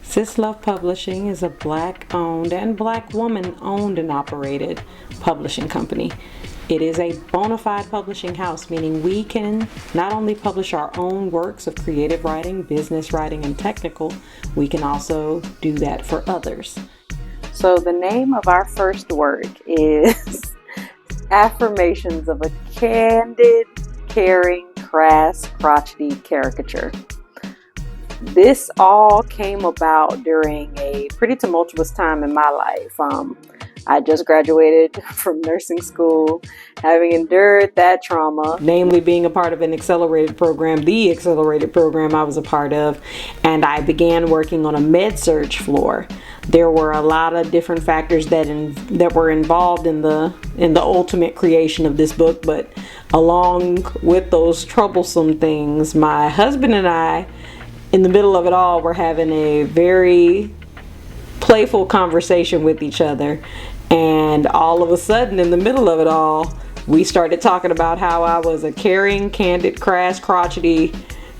SisLove Publishing is a Black-owned and Black woman-owned and operated publishing company. It is a bona fide publishing house, meaning we can not only publish our own works of creative writing, business writing, and technical, we can also do that for others. So the name of our first work is Affirmations of a Candid, Caring, Crass, Crotchety Caricature. This all came about during a pretty tumultuous time in my life. I just graduated from nursing school, having endured that trauma, namely being a part of an accelerated program, the accelerated program I was a part of, and I began working on a med-surg floor. There were a lot of different factors that were involved in the ultimate creation of this book, but along with those troublesome things, my husband and I, in the middle of it all, we're having a very playful conversation with each other. And all of a sudden, in the middle of it all, we started talking about how I was a caring, candid, crass, crotchety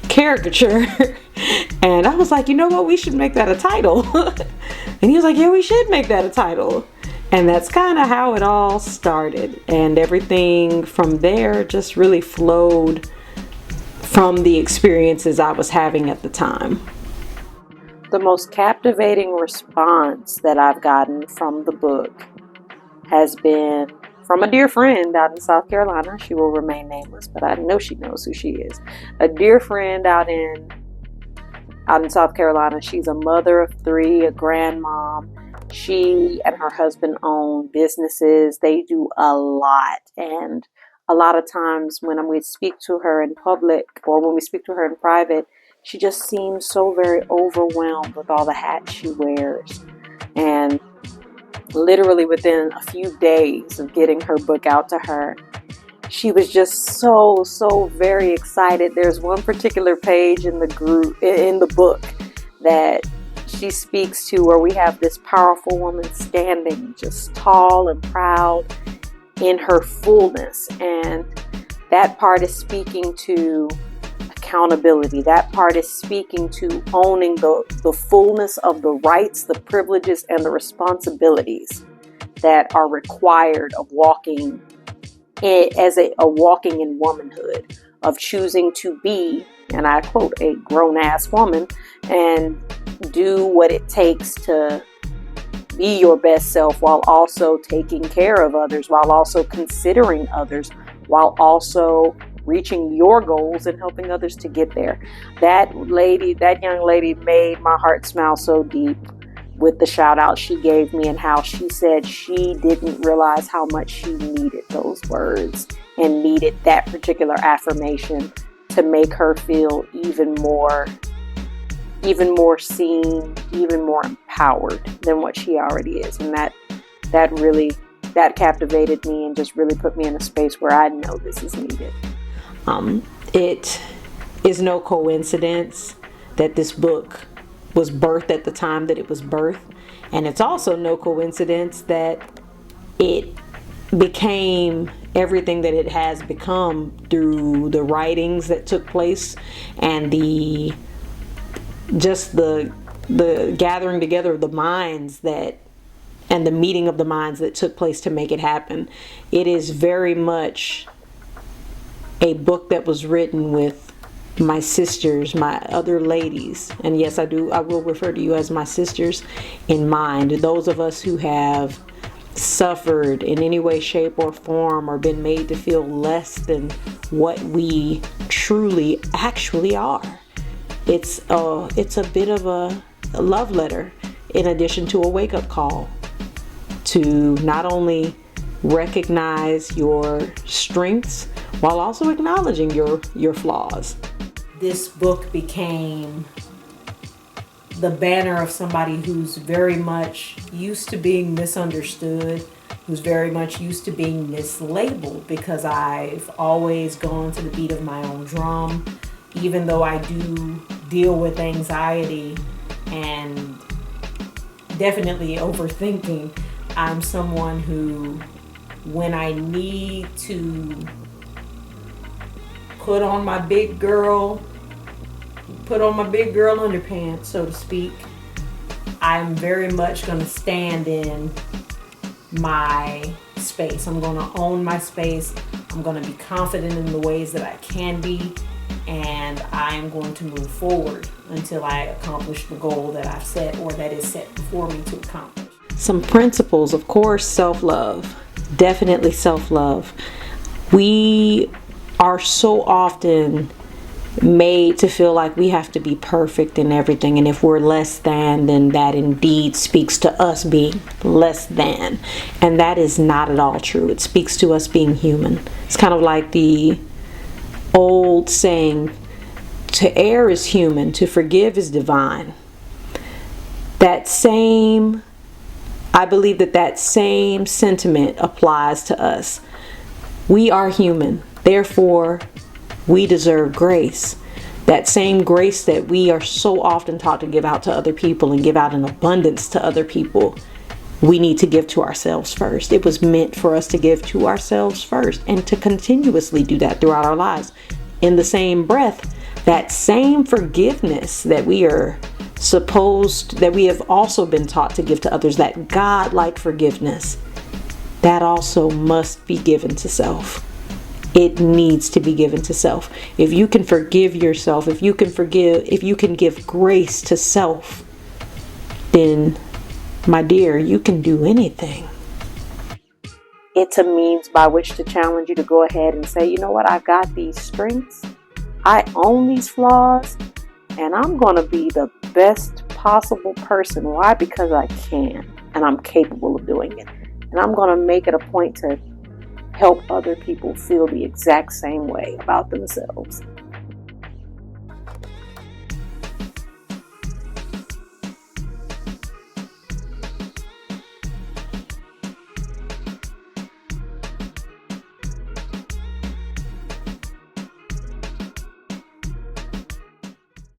caricature. And I was like, you know what? We should make that a title. And he was like, yeah, we should make that a title. And that's kind of how it all started. And everything from there just really flowed from the experiences I was having at the time. The most captivating response that I've gotten from the book has been from a dear friend out in South Carolina. She will remain nameless, but I know she knows who she is. A dear friend out in South Carolina. She's a mother of 3, a grandmom. She and her husband own businesses. They do a lot, and a lot of times when we speak to her in public or when we speak to her in private, she just seems so very overwhelmed with all the hats she wears. And literally within a few days of getting her book out to her, she was just so very excited. There's one particular page in the book that she speaks to where we have this powerful woman standing just tall and proud in her fullness, and that part is speaking to accountability. That part is speaking to owning the fullness of the rights, the privileges, and the responsibilities that are required of walking walking in womanhood, of choosing to be, and I quote, a grown-ass woman and do what it takes to be your best self, while also taking care of others, while also considering others, while also reaching your goals and helping others to get there. That young lady made my heart smile so deep with the shout out she gave me and how she said she didn't realize how much she needed those words and needed that particular affirmation to make her feel even more seen, even more empowered than what she already is. And that captivated me and just really put me in a space where I know this is needed. It is no coincidence that this book was birthed at the time that it was birthed. And it's also no coincidence that it became everything that it has become through the writings that took place and the gathering together of the minds and the meeting of the minds that took place to make it happen. It is very much a book that was written with my sisters, my other ladies, and yes, I will refer to you as my sisters, in mind. Those of us who have suffered in any way, shape, or form, or been made to feel less than what we truly actually are. It's a bit of a love letter, in addition to a wake-up call to not only recognize your strengths while also acknowledging your flaws. This book became the banner of somebody who's very much used to being misunderstood, who's very much used to being mislabeled, because I've always gone to the beat of my own drum. Even though I do deal with anxiety and definitely overthinking, I'm someone who when I need to put on my big girl underpants, so to speak, I'm very much going to stand in my space. I'm going to own my space. I'm going to be confident in the ways that I can be, and I'm going to move forward until I accomplish the goal that I've set or that is set before me to accomplish. Some principles, of course, self-love. Definitely self-love. We are so often made to feel like we have to be perfect in everything, and if we're less than, then that indeed speaks to us being less than, and that is not at all true. It speaks to us being human. It's kind of like the old saying, to err is human, to forgive is divine. I believe that same sentiment applies to us. We are human, therefore we deserve grace. That same grace that we are so often taught to give out to other people and give out in abundance to other people, we need to give to ourselves first. It was meant for us to give to ourselves first, and to continuously do that throughout our lives. In the same breath, that same forgiveness that we have also been taught to give to others, that God-like forgiveness, that also must be given to self. It needs to be given to self. If you can forgive yourself, if you can give grace to self, then, my dear, you can do anything. It's a means by which to challenge you to go ahead and say, you know what, I've got these strengths, I own these flaws, and I'm going to be the best possible person. Why? Because I can, and I'm capable of doing it. And I'm going to make it a point to help other people feel the exact same way about themselves.